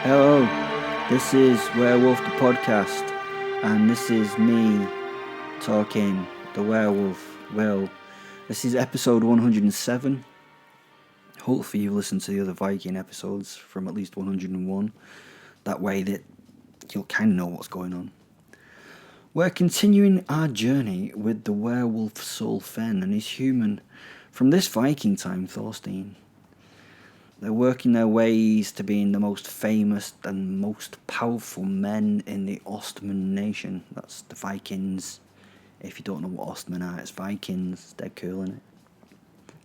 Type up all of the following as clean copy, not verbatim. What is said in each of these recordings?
Hello, this is Werewolf the podcast, and this is me talking, the werewolf, Wil. This is episode 107. Hopefully you've listened to the other Viking episodes from at least 101. That way that you'll kind of know what's going on. We're continuing our journey with the werewolf soul Fen and his human from this Viking time, Thorstein. They're working their ways to being the most famous and most powerful men in the Ostman nation. That's the Vikings. If you don't know what Ostman are, it's Vikings. They're cool, innit?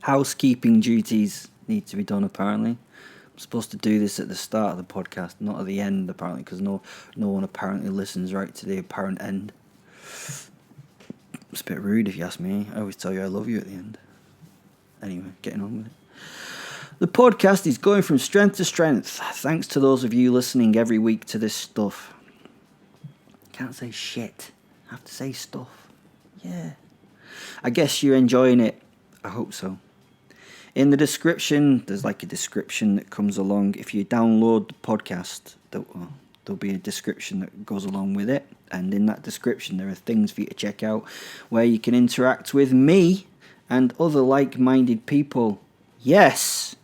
Housekeeping duties need to be done, apparently. I'm supposed to do this at the start of the podcast, not at the end, apparently, because no one apparently listens right to the apparent end. It's a bit rude if you ask me. I always tell you I love you at the end. Anyway, getting on with it. The podcast is going from strength to strength, thanks to those of you listening every week to this stuff. Can't say shit. I have to say stuff. Yeah. I guess you're enjoying it. I hope so. In the description, there's like a description that comes along. If you download the podcast, there'll be a description that goes along with it. And in that description, there are things for you to check out where you can interact with me and other like-minded people. Yes!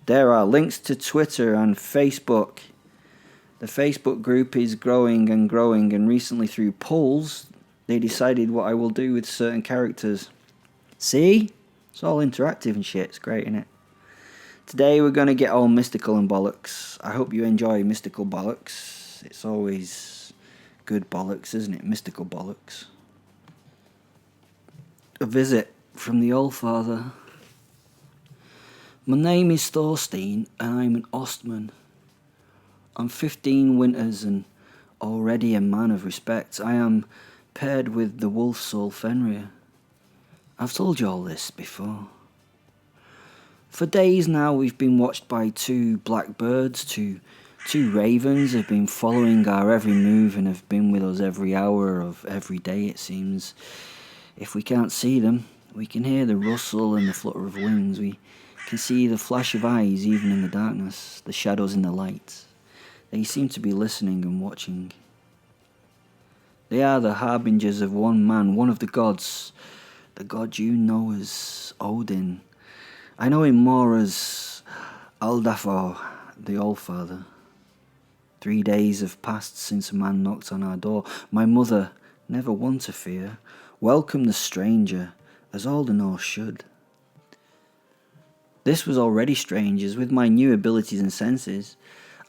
There are links to Twitter and Facebook. The Facebook group is growing, and recently through polls, they decided what I will do with certain characters. See? It's all interactive and shit. It's great, isn't it? Today we're going to get all mystical and bollocks. I hope you enjoy mystical bollocks. It's always good bollocks, isn't it? Mystical bollocks. A visit from the Allfather. My name is Thorstein, and I'm an Ostman. I'm 15 winters and already a man of respect. I am paired with the wolf soul Fenrir. I've told you all this before. For days now we've been watched by two black birds, two ravens have been following our every move and have been with us every hour of every day, it seems. If we can't see them, we can hear the rustle and the flutter of wings. We can see the flash of eyes even in the darkness, the shadows in the light. They seem to be listening and watching. They are the harbingers of one man, one of the gods, the god you know as Odin. I know him more as Aldafar, the Allfather. 3 days have passed since a man knocked on our door. My mother, never one to fear, welcomed the stranger, as all the Norse should. This was already strange, as with my new abilities and senses,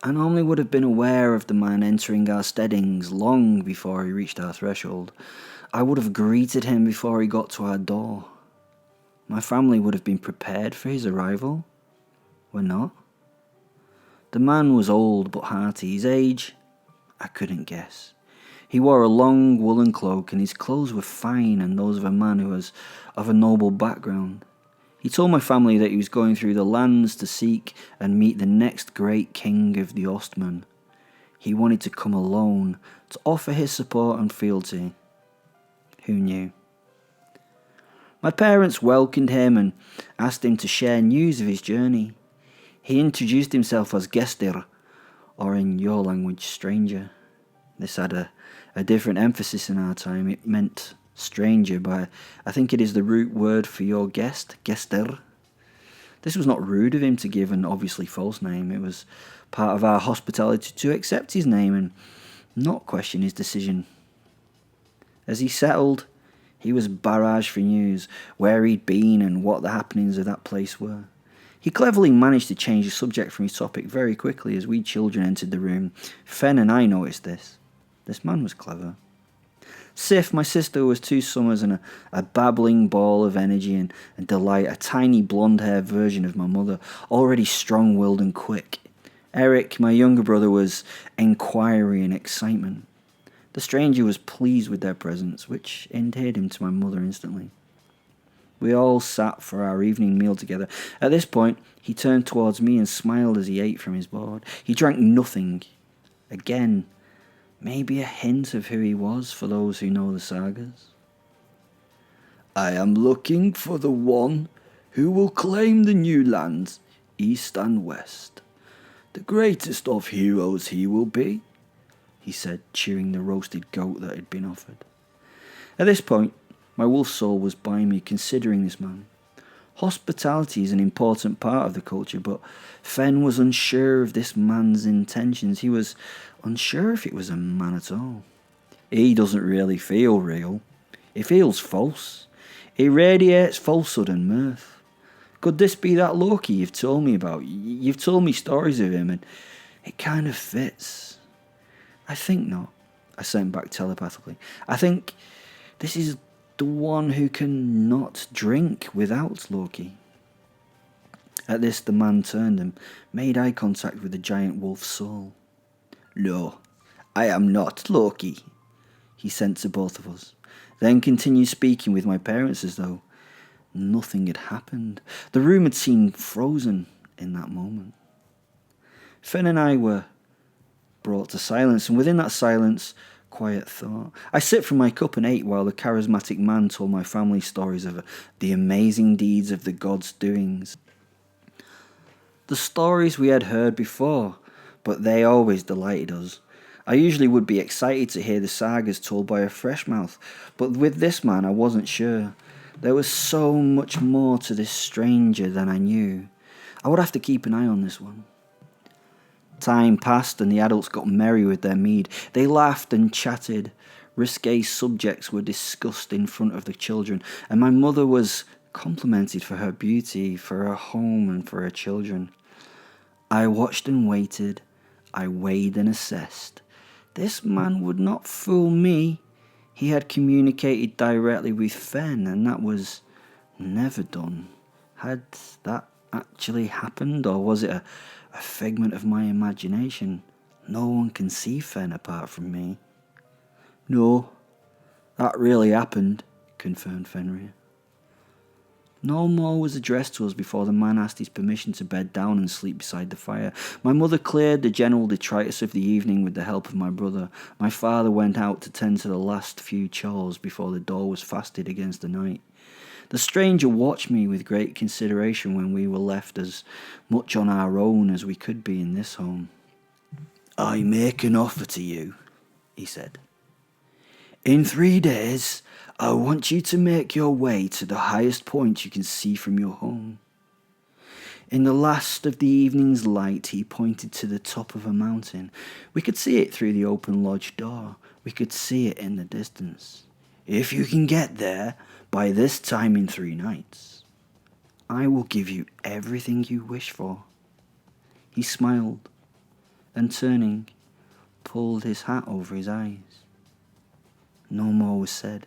I normally would have been aware of the man entering our steadings long before he reached our threshold. I would have greeted him before he got to our door. My family would have been prepared for his arrival. We're not. The man was old but hearty. His age, I couldn't guess. He wore a long woolen cloak, and his clothes were fine and those of a man who was of a noble background. He told my family that he was going through the lands to seek and meet the next great king of the Ostman. He wanted to come alone to offer his support and fealty. Who knew? My parents welcomed him and asked him to share news of his journey. He introduced himself as Gestir, or in your language, stranger. This had a different emphasis in our time. It meant stranger, but I think it is the root word for your guest, Gestir. This was not rude of him to give an obviously false name. It was part of our hospitality to accept his name and not question his decision. As he settled, he was barraged for news, where he'd been and what the happenings of that place were. He cleverly managed to change the subject from his topic very quickly as we children entered the room. Fen and I noticed this. This man was clever. Sif, my sister, was 2 summers and a babbling ball of energy and delight, a tiny blonde-haired version of my mother, already strong-willed and quick. Eric, my younger brother, was inquiry and excitement. The stranger was pleased with their presence, which endeared him to my mother instantly. We all sat for our evening meal together. At this point, he turned towards me and smiled as he ate from his board. He drank nothing. Again, maybe a hint of who he was for those who know the sagas. I am looking for the one who will claim the new lands, east and west. The greatest of heroes he will be, he said, chewing the roasted goat that had been offered. At this point, my wolf soul was by me, considering this man. Hospitality is an important part of the culture, but Fen was unsure of this man's intentions. He was unsure if it was a man at all. He doesn't really feel real. He feels false. He radiates falsehood and mirth. Could this be that Loki you've told me about? You've told me stories of him, and it kind of fits. I think not, I sent back telepathically. I think this is the one who can not drink without Loki. At this, the man turned and made eye contact with the giant wolf's soul. No, I am not Loki, he sent to both of us, then continued speaking with my parents as though nothing had happened. The room had seemed frozen in that moment. Fen and I were brought to silence, and within that silence, quiet thought. I sipped from my cup and ate while the charismatic man told my family stories of the amazing deeds of the gods' doings. The stories we had heard before, but they always delighted us. I usually would be excited to hear the sagas told by a fresh mouth, but with this man I wasn't sure. There was so much more to this stranger than I knew. I would have to keep an eye on this one. Time passed and the adults got merry with their mead. They laughed and chatted. Risque subjects were discussed in front of the children, and my mother was complimented for her beauty, for her home, and for her children. I watched and waited. I weighed and assessed. This man would not fool me. He had communicated directly with Fen, and that was never done. Had that actually happened, or was it a figment of my imagination? No one can see Fen apart from me. No, that really happened, confirmed Fenrir. No more was addressed to us before the man asked his permission to bed down and sleep beside the fire. My mother cleared the general detritus of the evening with the help of my brother. My father went out to tend to the last few chores before the door was fastened against the night. The stranger watched me with great consideration when we were left as much on our own as we could be in this home. I make an offer to you, he said. In 3 days, I want you to make your way to the highest point you can see from your home. In the last of the evening's light, he pointed to the top of a mountain. We could see it through the open lodge door. We could see it in the distance. If you can get there by this time in 3 nights, I will give you everything you wish for. He smiled, and turning, pulled his hat over his eyes. No more was said.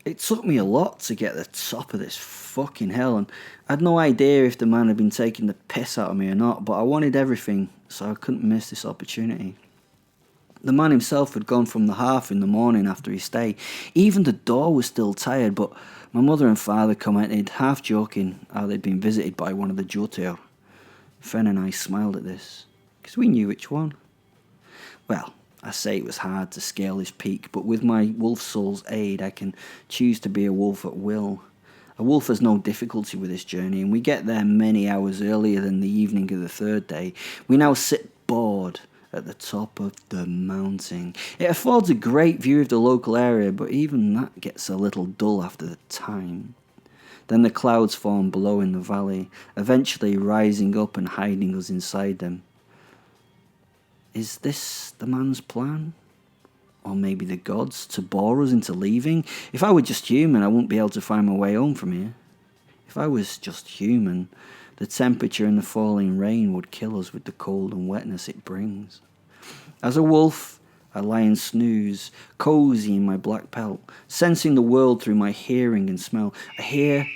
It took me a lot to get to the top of this fucking hell, and I had no idea if the man had been taking the piss out of me or not, but I wanted everything, so I couldn't miss this opportunity. The man himself had gone from the hearth in the morning after his stay. Even the door was still tired, but my mother and father commented, half joking, how they'd been visited by one of the Jotir. Fen and I smiled at this, because we knew which one. Well, I say it was hard to scale this peak, but with my wolf soul's aid, I can choose to be a wolf at will. A wolf has no difficulty with this journey, and we get there many hours earlier than the evening of the 3rd day. We now sit bored at the top of the mountain. It affords a great view of the local area, but even that gets a little dull after the time. Then the clouds form below in the valley, eventually rising up and hiding us inside them. Is this the man's plan? Or maybe the gods, to bore us into leaving? If I were just human, I wouldn't be able to find my way home from here. If I was just human, the temperature and the falling rain would kill us with the cold and wetness it brings. As a wolf, I lie and snooze, cozy in my black pelt, sensing the world through my hearing and smell. I hear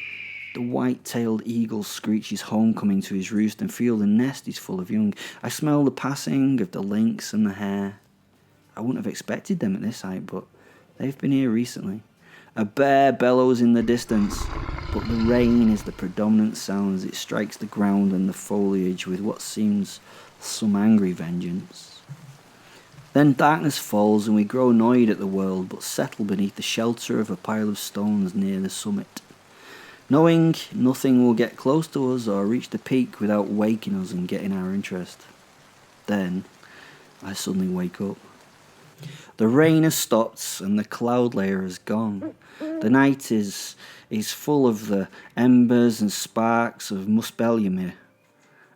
the white-tailed eagle screech his homecoming to his roost and feel the nest is full of young. I smell the passing of the lynx and the hare. I wouldn't have expected them at this height, but they've been here recently. A bear bellows in the distance, but the rain is the predominant sound as it strikes the ground and the foliage with what seems some angry vengeance. Then darkness falls and we grow annoyed at the world, but settle beneath the shelter of a pile of stones near the summit. knowing nothing will get close to us or reach the peak without waking us and getting our interest. Then, I suddenly wake up. The rain has stopped and the cloud layer has gone. The night is full of the embers and sparks of muspellium,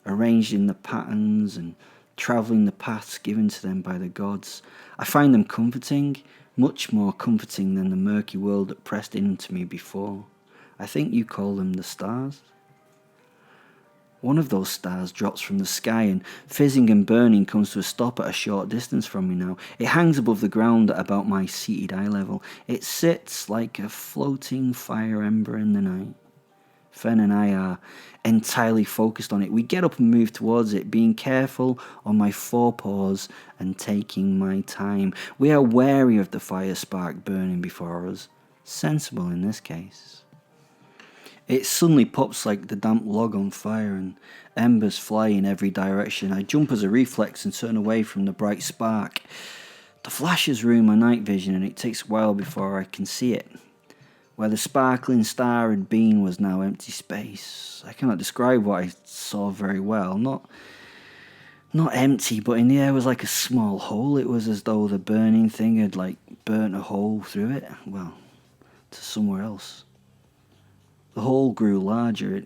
arranged in the patterns and travelling the paths given to them by the gods. I find them comforting, much more comforting than the murky world that pressed into me before. I think you call them the stars. One of those stars drops from the sky and, fizzing and burning, comes to a stop at a short distance from me now. It hangs above the ground at about my seated eye level. It sits like a floating fire ember in the night. Fen and I are entirely focused on it. We get up and move towards it, being careful on my forepaws and taking my time. We are wary of the fire spark burning before us. Sensible in this case. It suddenly pops like the damp log on fire and embers fly in every direction. I jump as a reflex and turn away from the bright spark. The flashes ruin my night vision and it takes a while before I can see it. Where the sparkling star had been was now empty space. I cannot describe what I saw very well. Not empty, but in the air was like a small hole. It was as though the burning thing had burnt a hole through it. Well, to somewhere else. The hole grew larger.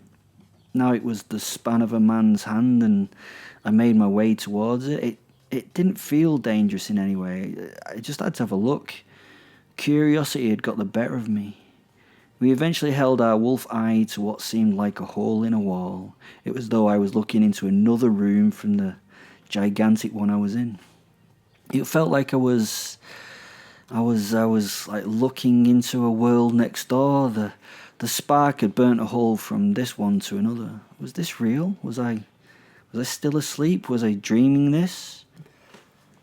Now it was the span of a man's hand, and I made my way towards it. It didn't feel dangerous in any way. I just had to have a look. Curiosity had got the better of me. We eventually held our wolf eye to what seemed like a hole in a wall. It was as though I was looking into another room from the gigantic one I was in. It felt like I was like looking into a world next door. The spark had burnt a hole from this one to another. Was this real? Was I still asleep? Was I dreaming this?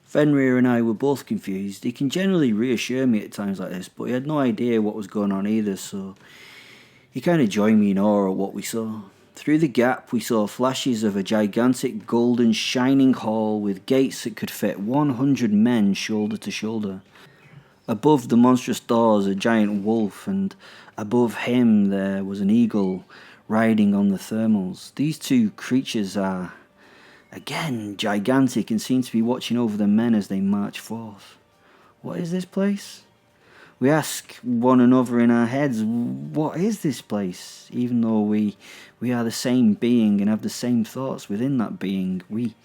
Fenrir and I were both confused. He can generally reassure me at times like this, but he had no idea what was going on either, so he kind of joined me in awe at what we saw. Through the gap, we saw flashes of a gigantic golden shining hall with gates that could fit 100 men shoulder to shoulder. Above the monstrous doors, a giant wolf, and above him there was an eagle riding on the thermals. These two creatures are, again, gigantic and seem to be watching over the men as they march forth. What is this place? We ask one another in our heads, what is this place? Even though we are the same being and have the same thoughts within that being, we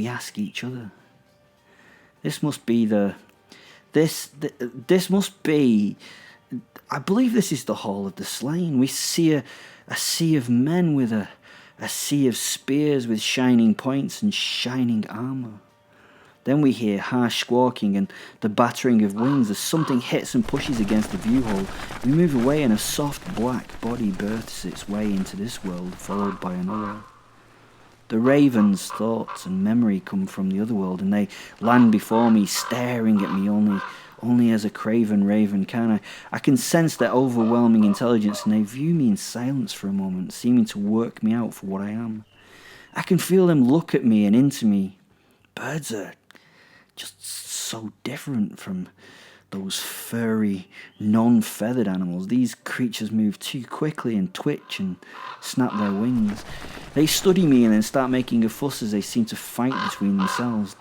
ask each other. This must be I believe this is the Hall of the Slain. We see a sea of men with a sea of spears with shining points and shining armour. Then we hear harsh squawking and the battering of wings as something hits and pushes against the view hole. We move away and a soft black body births its way into this world, followed by another. The raven's thoughts and memory come from the other world, and they land before me, staring at me only as a craven raven can. I can sense their overwhelming intelligence, and they view me in silence for a moment, seeming to work me out for what I am. I can feel them look at me and into me. Birds are just so different from those furry, non-feathered animals. These creatures move too quickly and twitch and snap their wings. They study me and then start making a fuss as they seem to fight between themselves.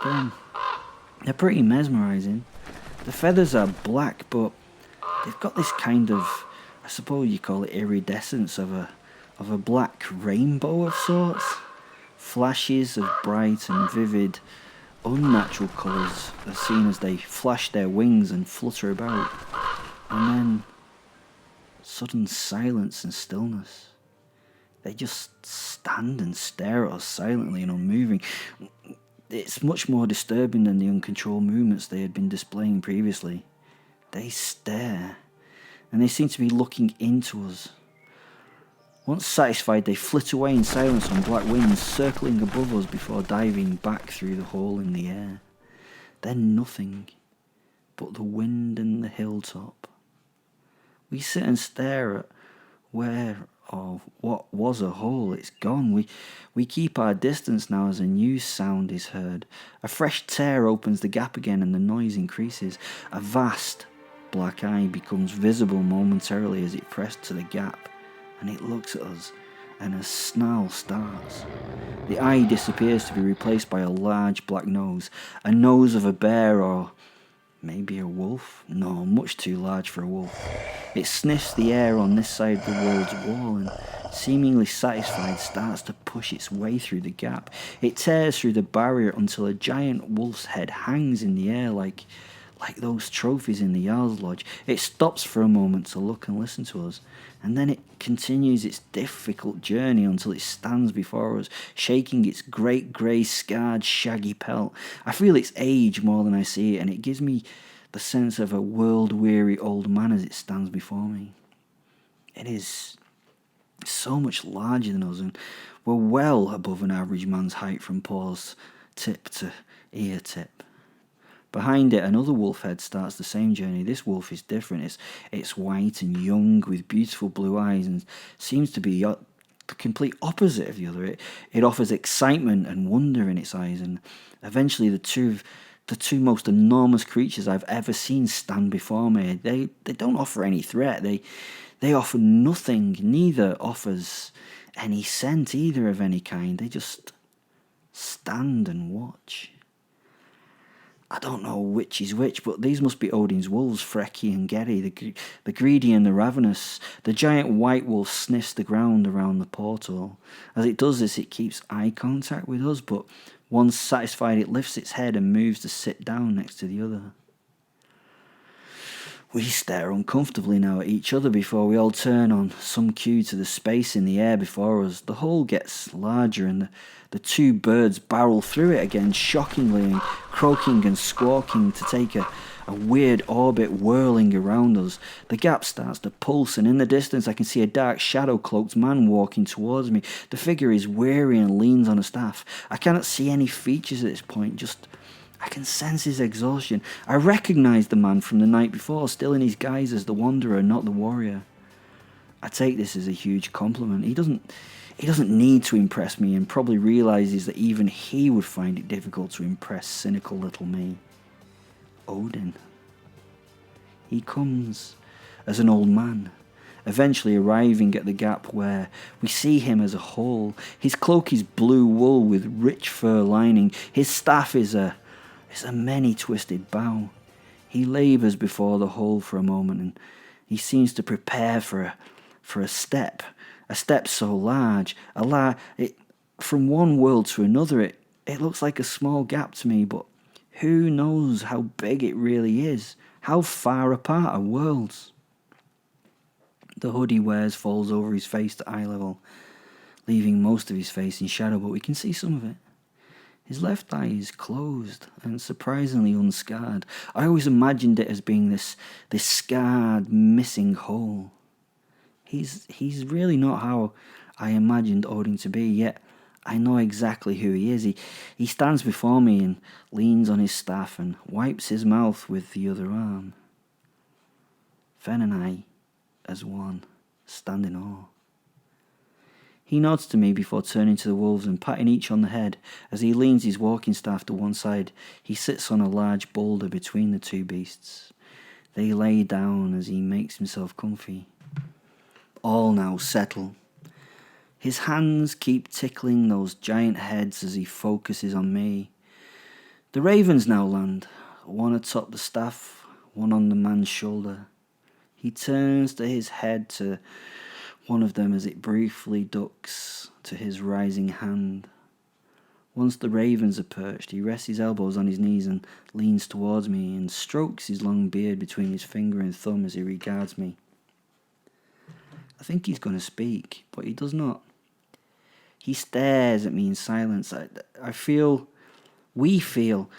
They're pretty mesmerizing. The feathers are black, but they've got this kind of, I suppose you call it iridescence of a black rainbow of sorts. Flashes of bright and vivid, unnatural colours are seen as they flash their wings and flutter about. And then, sudden silence and stillness. They just stand and stare at us silently and unmoving. It's much more disturbing than the uncontrolled movements they had been displaying previously. They stare, and they seem to be looking into us. Once satisfied, they flit away in silence on black wings, circling above us before diving back through the hole in the air. Then nothing but the wind and the hilltop. We sit and stare at where or what was a hole. It's gone. We keep our distance now as a new sound is heard. A fresh tear opens the gap again and the noise increases. A vast black eye becomes visible momentarily as it pressed to the gap and it looks at us, and a snarl starts. The eye disappears to be replaced by a large black nose, a nose of a bear or maybe a wolf? No, much too large for a wolf. It sniffs the air on this side of the world's wall and, seemingly satisfied, starts to push its way through the gap. It tears through the barrier until a giant wolf's head hangs in the air like those trophies in the Jarl's Lodge. It stops for a moment to look and listen to us, and then it continues its difficult journey until it stands before us, shaking its great grey, scarred, shaggy pelt. I feel its age more than I see it, and it gives me the sense of a world-weary old man as it stands before me. It is so much larger than us, and we're well above an average man's height from paws tip to ear tip. Behind it, another wolf head starts the same journey. This wolf is different. It's white and young with beautiful blue eyes and seems to be the complete opposite of the other. It offers excitement and wonder in its eyes, and eventually the two most enormous creatures I've ever seen stand before me. They don't offer any threat. They offer nothing. Neither offers any scent either of any kind. They just stand and watch. I don't know which is which, but these must be Odin's wolves, Freki and Geri, the greedy and the ravenous. The giant white wolf sniffs the ground around the portal. As it does this, it keeps eye contact with us, but once satisfied, it lifts its head and moves to sit down next to the other. We stare uncomfortably now at each other before we all turn on some cue to the space in the air before us. The hole gets larger and the two birds barrel through it again, shockingly, and croaking and squawking to take a weird orbit whirling around us. The gap starts to pulse, and in the distance I can see a dark shadow-cloaked man walking towards me. The figure is weary and leans on a staff. I cannot see any features at this point, just I can sense his exhaustion. I recognise the man from the night before, still in his guise as the wanderer, not the warrior. I take this as a huge compliment. He doesn't need to impress me, and probably realises that even he would find it difficult to impress cynical little me. Odin. He comes as an old man, eventually arriving at the gap where we see him as a whole. His cloak is blue wool with rich fur lining. His staff is a many-twisted bow. He labours before the hole for a moment, and he seems to prepare for a step so large. From one world to another, it looks like a small gap to me, but who knows how big it really is? How far apart are worlds? The hood he wears falls over his face to eye level, leaving most of his face in shadow, but we can see some of it. His left eye is closed and surprisingly unscarred. I always imagined it as being this scarred, missing hole. He's really not how I imagined Odin to be, yet I know exactly who he is. He stands before me and leans on his staff and wipes his mouth with the other arm. Fen and I, as one, stand in awe. He nods to me before turning to the wolves and patting each on the head. As he leans his walking staff to one side, he sits on a large boulder between the two beasts. They lay down as he makes himself comfy. All now settle. His hands keep tickling those giant heads as he focuses on me. The ravens now land, one atop the staff, one on the man's shoulder. He turns to his head to one of them as it briefly ducks to his rising hand. Once the ravens are perched, he rests his elbows on his knees and leans towards me and strokes his long beard between his finger and thumb as he regards me. I think he's going to speak, but he does not. He stares at me in silence. We feel,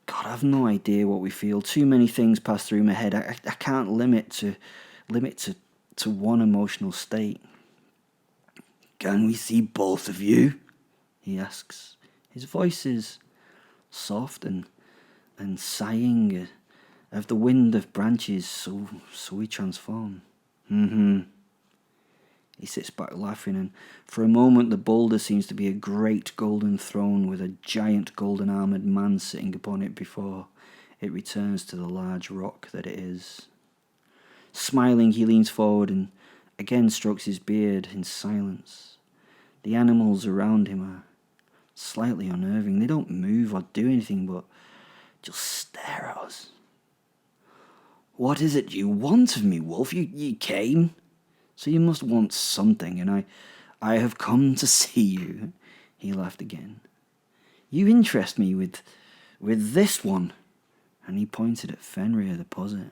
God, I've no idea what we feel. Too many things pass through my head. I can't limit to one emotional state. Can we see both of you? He asks. His voice is soft and sighing of the wind of branches, so we transform. He sits back laughing, and for a moment the boulder seems to be a great golden throne with a giant golden armoured man sitting upon it before it returns to the large rock that it is. Smiling, he leans forward and again strokes his beard in silence. The animals around him are slightly unnerving. They don't move or do anything but just stare at us. What is it you want of me, Wolf? You came, so you must want something, and I have come to see you. He laughed again. You interest me with this one. And he pointed at Fenrir the posit.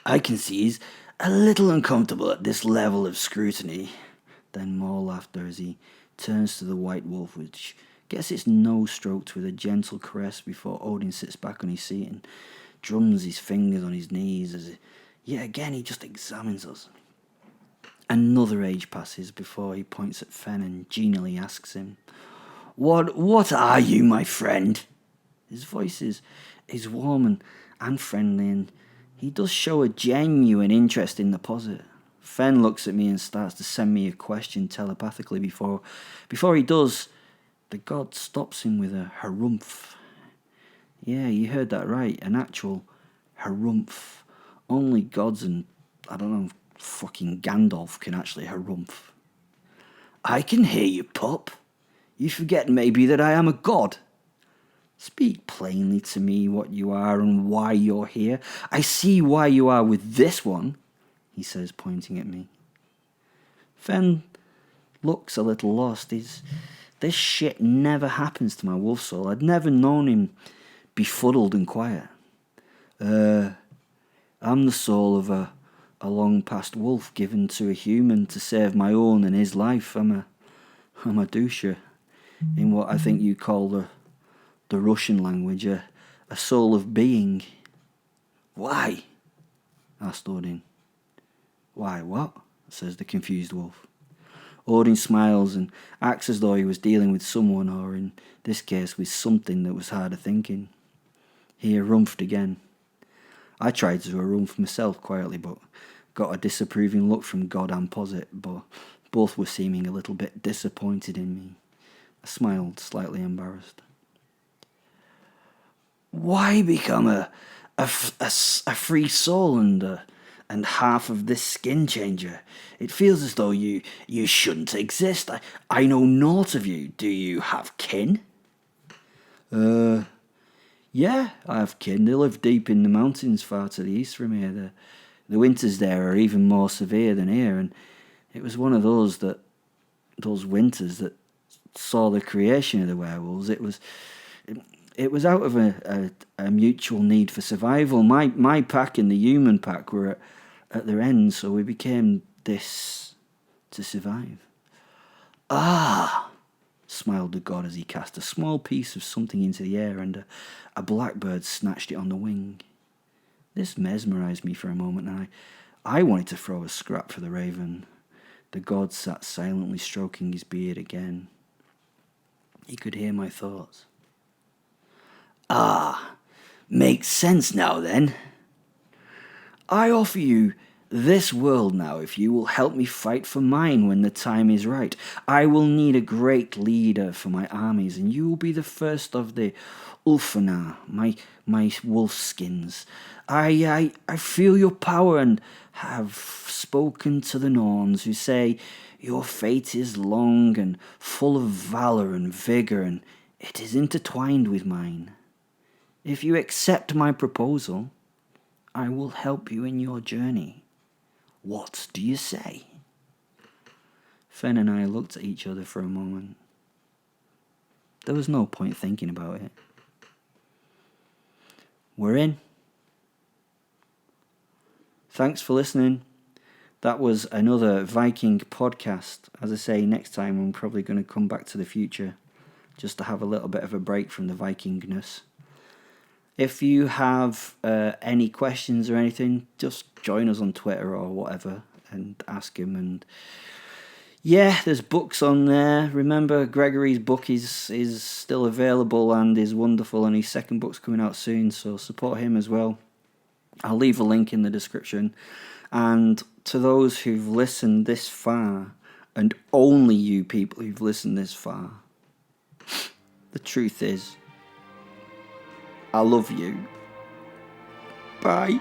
I can see he's a little uncomfortable at this level of scrutiny. Then more laughter as he turns to the white wolf, which gets its nose stroked with a gentle caress before Odin sits back on his seat and drums his fingers on his knees as yet again he just examines us. Another age passes before he points at Fen and genially asks him, What are you, my friend? His voice is warm and friendly, and he does show a genuine interest in the posit. Fen looks at me and starts to send me a question telepathically before he does. The god stops him with a harumph. Yeah, you heard that right, an actual harumph. Only gods and, I don't know, fucking Gandalf can actually harumph. I can hear you, pup. You forget maybe that I am a god. Speak plainly to me what you are and why you're here. I see why you are with this one, he says, pointing at me. Fen looks a little lost. This shit never happens to my wolf soul. I'd never known him befuddled and quiet. I'm the soul of a long-past wolf given to a human to save my own and his life. I'm a dusha in what I think you call the Russian language, a soul of being. Why? Asked Odin. Why, what? Says the confused wolf. Odin smiles and acts as though he was dealing with someone, or in this case with something that was harder thinking. He harumphed again. I tried to harumph myself quietly, but got a disapproving look from God and Posit, but both were seeming a little bit disappointed in me. I smiled, slightly embarrassed. Why become a free soul and half of this skin changer? It feels as though you shouldn't exist. I know naught of you. Do you have kin? Yeah, I have kin. They live deep in the mountains far to the east from here. The winters there are even more severe than here, and it was one of those winters that saw the creation of the werewolves. It was out of a mutual need for survival. My pack and the human pack were at their ends, so we became this to survive. Ah, smiled the god as he cast a small piece of something into the air, and a blackbird snatched it on the wing. This mesmerised me for a moment, and I wanted to throw a scrap for the raven. The god sat silently stroking his beard again. He could hear my thoughts. Ah, makes sense now then. I offer you this world now if you will help me fight for mine when the time is right. I will need a great leader for my armies, and you will be the first of the Ulfana, my wolf skins. I feel your power and have spoken to the Norns, who say your fate is long and full of valour and vigour, and it is intertwined with mine. If you accept my proposal, I will help you in your journey. What do you say? Fen and I looked at each other for a moment. There was no point thinking about it. We're in. Thanks for listening. That was another Viking podcast. As I say, next time I'm probably going to come back to the future just to have a little bit of a break from the Vikingness. If you have any questions or anything, just join us on Twitter or whatever and ask him. And yeah, there's books on there. Remember, Gregory's book is still available and is wonderful, and his second book's coming out soon, so support him as well. I'll leave a link in the description. And to those who've listened this far, and only you people who've listened this far, the truth is, I love you. Bye.